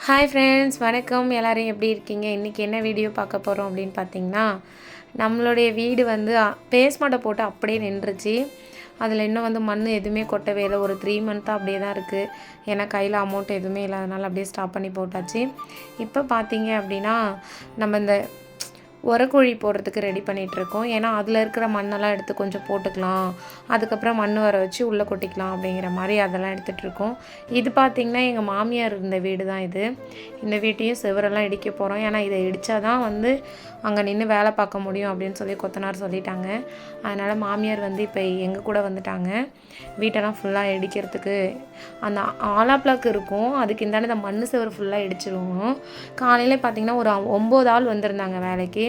Hi friends, வணக்கம். எல்லோரும் எப்படி இருக்கீங்க? இன்றைக்கி என்ன வீடியோ பார்க்க போகிறோம் அப்படின்னு பார்த்தீங்கன்னா, நம்மளுடைய வீடு வந்து பேஸ்மெண்ட்டை போட்டு அப்படியே நின்றுச்சு. அதில் இன்னும் வந்து மண் எதுவுமே கொட்டவே இல்லை. ஒரு 3 மந்த்தாக அப்படியே தான் இருக்குது. ஏன்னா கையில் அமௌண்ட் எதுவுமே இல்லாதனால அப்படியே ஸ்டாப் பண்ணி போட்டாச்சு. இப்போ பார்த்தீங்க அப்படின்னா, நம்ம இந்த உரக்குழி போடுறதுக்கு ரெடி பண்ணிகிட்ருக்கோம். ஏன்னா அதில் இருக்கிற மண்ணெல்லாம் எடுத்து கொஞ்சம் போட்டுக்கலாம், அதுக்கப்புறம் மண் வர வச்சு உள்ளே கொட்டிக்கலாம் அப்படிங்கிற மாதிரி அதெல்லாம் எடுத்துகிட்ருக்கோம். இது பார்த்திங்கன்னா எங்கள் மாமியார் இருந்த வீடு தான் இது. இந்த வீட்டையும் சுவரெல்லாம் இடிக்க போகிறோம். ஏன்னா இதை இடித்தா தான் வந்து அங்கே நின்று வேலை பார்க்க முடியும் அப்படின்னு சொல்லி கொத்தனார் சொல்லிட்டாங்க. அதனால் மாமியார் வந்து இப்போ எங்கள் கூட வந்துட்டாங்க. வீட்டெல்லாம் ஃபுல்லாக இடிக்கிறதுக்கு அந்த ஆலாப்ளாக் இருக்கும், அதுக்கு இந்தாண்ட இந்த மண் சுவர் ஃபுல்லாக இடிச்சிருவோம். காலையில் பார்த்திங்கன்னா ஒரு 9 ஆள் வந்திருந்தாங்க வேலைக்கு.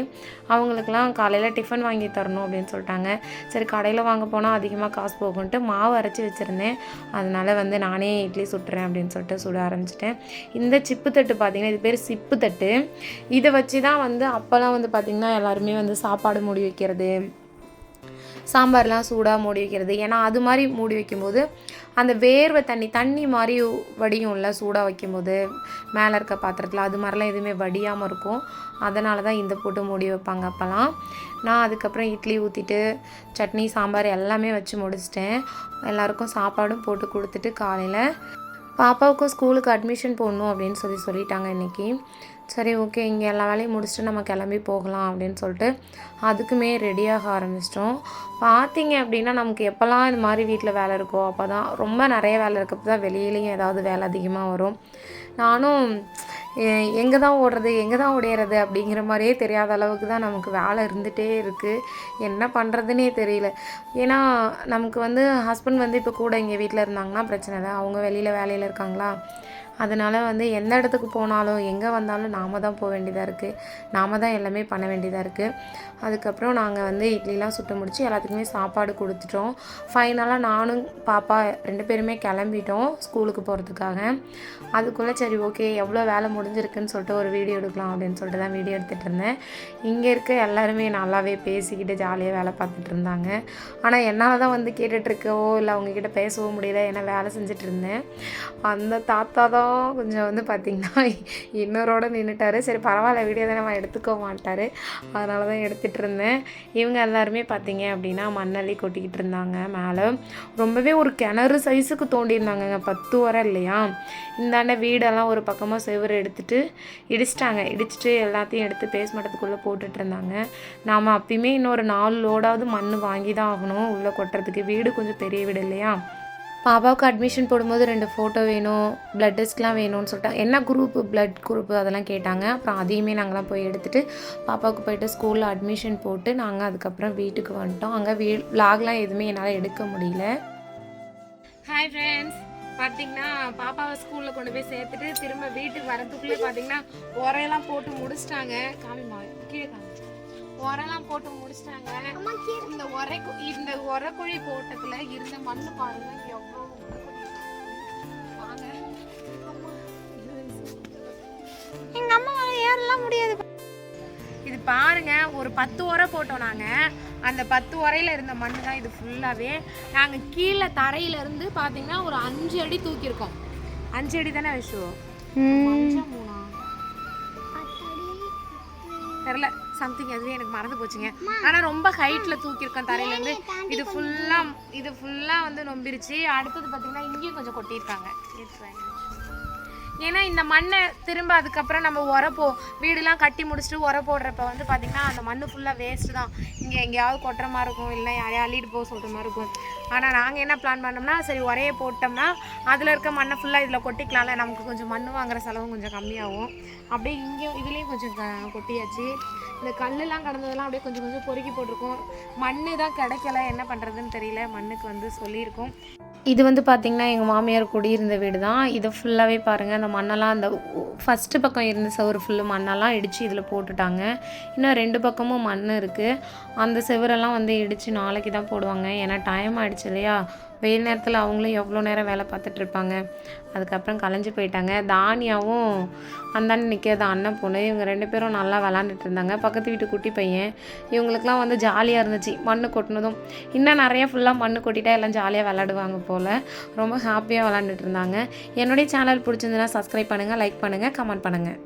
அவங்களுக்கெல்லாம் காலையில் டிஃபன் வாங்கி தரணும் அப்படின்னு சொல்லிட்டாங்க. சரி கடையில் வாங்க போனால் அதிகமாக காசு போகுன்ட்டு மாவு அரைச்சி வச்சுருந்தேன். அதனால் வந்து நானே இட்லி சுட்டுறேன் அப்படின்னு சொல்லிட்டு சுட ஆரம்பிச்சிட்டேன். இந்த சிப்பு தட்டு பார்த்திங்கன்னா இது பேர் சிப்பு தட்டு. இதை வச்சு தான் வந்து அப்போல்லாம் வந்து பார்த்திங்கன்னா எல்லாருமே வந்து சாப்பாடு மூடி வைக்கிறது, சாம்பார்லாம் சூடாக மூடி வைக்கிறது. ஏன்னா அது மாதிரி மூடி வைக்கும்போது அந்த வேர்வை தண்ணி மாதிரி வடியும்ல சூடாக வைக்கும்போது மேலே இருக்க பாத்திரத்தில், அது மாதிரிலாம் எதுவுமே வடியாமல் இருக்கும். அதனால தான் இந்த போட்டு மூடி வைப்பாங்க அப்போல்லாம். நான் அதுக்கப்புறம் இட்லி ஊற்றிட்டு சட்னி சாம்பார் எல்லாமே வச்சு முடிச்சிட்டேன். எல்லாருக்கும் சாப்பாடும் போட்டு கொடுத்துட்டு காலையில் பாப்பாவுக்கும் ஸ்கூலுக்கு அட்மிஷன் போடணும் அப்படின்னு சொல்லிட்டாங்க இன்றைக்கி. சரி ஓகே, இங்கே எல்லா வேலையும் முடிச்சுட்டு நம்ம கிளம்பி போகலாம் அப்படின்னு சொல்லிட்டு அதுக்குமே ரெடியாக ஆரம்பிச்சிட்டோம். பார்த்திங்க அப்படின்னா நமக்கு எப்போல்லாம் இது மாதிரி வீட்டில் வேலை இருக்கோ அப்போ தான் ரொம்ப நிறைய வேலை இருக்கப்போ தான் வெளியிலையும் ஏதாவது வேலை அதிகமாக வரும். நானும் எங்கே தான் ஓடுறது எங்கே தான் ஓடிறது அப்படிங்கிற மாதிரியே தெரியாத அளவுக்கு தான் நமக்கு வேலை இருந்துகிட்டே இருக்குது. என்ன பண்ணுறதுனே தெரியல. ஏன்னா நமக்கு வந்து ஹஸ்பண்ட் வந்து இப்போ கூட இங்கே வீட்டில் இருந்தாங்கன்னா பிரச்சனை இல்லை, அவங்க வெளியில் வேலையில் இருக்காங்களா. அதனால் வந்து எந்த இடத்துக்கு போனாலும் எங்கே வந்தாலும் நாம் தான் போக வேண்டியதாக இருக்குது, நாம் தான் எல்லாமே பண்ண வேண்டியதாக இருக்குது. அதுக்கப்புறம் நாங்கள் வந்து இட்லிலாம் சுட்டு முடிச்சு எல்லாத்துக்குமே சாப்பாடு கொடுத்துட்டோம். ஃபைனலாக நானும் பாப்பா 2 பேருமே கிளம்பிட்டோம் ஸ்கூலுக்கு போகிறதுக்காக. அதுக்குள்ளே சரி ஓகே எவ்வளோ வேலை முடிஞ்சிருக்குன்னு சொல்லிட்டு ஒரு வீடியோ எடுக்கலாம் அப்படின்னு சொல்லிட்டு தான் வீடியோ எடுத்துகிட்டு இருந்தேன். இங்கே இருக்க எல்லாருமே நல்லாவே பேசிக்கிட்டு ஜாலியாக வேலை பார்த்துட்டு இருந்தாங்க. ஆனால் என்னால் தான் வந்து கேட்டுட்ருக்கவோ இல்லை அவங்கக்கிட்ட பேசவோ முடியல, ஏன்னா வேலை செஞ்சுட்டு இருந்தேன். அந்த தாத்தா தான் கொஞ்சம் வந்து பார்த்திங்கன்னா இன்னொரோட நின்றுட்டார். சரி பரவாயில்ல, வீடியோ தான் நம்ம எடுத்துக்க மாட்டார், அதனால தான் எடுத்துகிட்டு இருந்தேன். இவங்க எல்லாருமே பார்த்திங்க அப்படின்னா மண்ணள்ளி கொட்டிக்கிட்டு இருந்தாங்க. மேலே ரொம்பவே ஒரு கிணறு சைஸுக்கு தோண்டியிருந்தாங்கங்க, 10 உரை இல்லையா. இந்தாண்ட வீடெல்லாம் ஒரு பக்கமாக செவரு எடுத்துகிட்டு இடிச்சிட்டு எல்லாத்தையும் எடுத்து பேஸ்மெண்ட்டத்துக்குள்ளே போட்டுட்டு இருந்தாங்க. நாம் அப்பயுமே இன்னொரு 4 லோடாவது மண் வாங்கி தான் ஆகணும் உள்ளே கொட்டுறதுக்கு. வீடு கொஞ்சம் பெரிய வீடு இல்லையா. பாப்பாவுக்கு அட்மிஷன் போடும்போது 2 ஃபோட்டோ வேணும், ப்ளட் டெஸ்ட்லாம் வேணும்னு சொல்லிட்டாங்க. என்ன குரூப்பு, ப்ளட் குரூப்பு அதெல்லாம் கேட்டாங்க. அப்புறம் அதையுமே நாங்கள்லாம் போய் எடுத்துகிட்டு பாப்பாவுக்கு போய்ட்டு ஸ்கூலில் அட்மிஷன் போட்டு நாங்கள் அதுக்கப்புறம் வீட்டுக்கு வந்துட்டோம். அங்கே விலாக்லாம் எதுவுமே என்னால் எடுக்க முடியல. ஹாய் ஃப்ரெண்ட்ஸ், பார்த்திங்கன்னா பாப்பாவை ஸ்கூலில் கொண்டு போய் சேர்த்துட்டு திரும்ப வீட்டுக்கு வரதுக்குள்ளே பார்த்திங்கன்னா உரையெல்லாம் போட்டு முடிச்சிட்டாங்க. காமிமா கீழே காமிச்சு உரெல்லாம் போட்டு முடிச்சிட்டாங்க. இந்த உரக்குழி போட்டதுல இருந்த மண்ணு பாருங்க எவ்வளோ. எங்க அம்மா ஏறலாம் முடியாது. இது பாருங்க, ஒரு 10 உரை போட்டோம் நாங்கள். அந்த 10 உரையில் இருந்த மண்ணு தான் இது ஃபுல்லாகவே. நாங்கள் கீழே தரையிலேருந்து பார்த்தீங்கன்னா ஒரு 5 அடி தூக்கியிருக்கோம். 5 அடி தானே விஷயம், 3 தெரில சம்திங், அதுவே எனக்கு மறந்து போச்சுங்க. ஆனால் ரொம்ப ஹைட்டில் தூக்கியிருக்கோம் தரையிலேருந்து. இது ஃபுல்லாக வந்து நொம்பிருச்சு. அடுத்தது பார்த்திங்கன்னா இங்கேயும் கொஞ்சம் கொட்டியிருக்காங்க. ஏன்னா இந்த மண்ணை திரும்ப அதுக்கப்புறம் நம்ம வீடுலாம் கட்டி முடிச்சுட்டு போடுறப்ப வந்து பார்த்திங்கன்னா அந்த மண் ஃபுல்லாக வேஸ்ட்டு தான். இங்கே எங்கேயாவது கொட்டுற மாதிரி இருக்கும், இல்லை யாரையும் அள்ளிட்டு போக சொல்கிற மாதிரி இருக்கும். ஆனால் நாங்கள் என்ன பிளான் பண்ணோம்னா, சரி உரையை போட்டோம்னா அதில் இருக்க மண்ணை ஃபுல்லாக இதில் கொட்டிக்கலாம்ல, நமக்கு கொஞ்சம் மண் வாங்குகிற செலவும் கொஞ்சம் கம்மியாகும். அப்படியே இங்கேயும் இதுலேயும் கொஞ்சம் கொட்டியாச்சு. இந்த கல்லுலாம் கடந்ததெல்லாம் அப்படியே கொஞ்சம் கொஞ்சம் பொறுக்கி போட்டிருக்கோம். மண் தான் கிடைக்கல, என்ன பண்ணுறதுன்னு தெரியல. மண்ணுக்கு வந்து சொல்லியிருக்கோம். இது வந்து பார்த்திங்கன்னா எங்கள் மாமியார் குடியிருந்த வீடு தான். இதை ஃபுல்லாகவே பாருங்கள், அந்த மண்ணெல்லாம் அந்த ஃபஸ்ட்டு பக்கம் இருந்த செவரு ஃபுல்லு மண்ணெல்லாம் இடித்து இதில் போட்டுட்டாங்க. இன்னும் 2 பக்கமும் மண் இருக்குது. அந்த செவரெல்லாம் வந்து இடித்து நாளைக்கு தான் போடுவாங்க. ஏன்னா டைம் ஆகிடுச்சு இல்லையா, வெயில் நேரத்தில் அவங்களும் எவ்வளோ நேரம் வேலை பார்த்துட்ருப்பாங்க. அதுக்கப்புறம் கலைஞ்சு போயிட்டாங்க. தானியாவும் அந்தாண்ட நிற்கிறது அண்ணன் பொண்ணு. இவங்க 2 பேரும் நல்லா விளாண்டுட்டு இருந்தாங்க. பக்கத்து வீட்டு குட்டி பையன். இவங்களுக்குலாம் வந்து ஜாலியாக இருந்துச்சு மண் கொட்டினதும். இன்னும் நிறையா ஃபுல்லாக மண் கொட்டிட்டா எல்லாம் ஜாலியாக விளாடுவாங்க போல். ரொம்ப ஹாப்பியாக விளாண்டுட்டு இருந்தாங்க. என்னுடைய சேனல் பிடிச்சிருந்துன்னா சப்ஸ்கிரைப் பண்ணுங்கள், லைக் பண்ணுங்கள், கமெண்ட் பண்ணுங்கள்.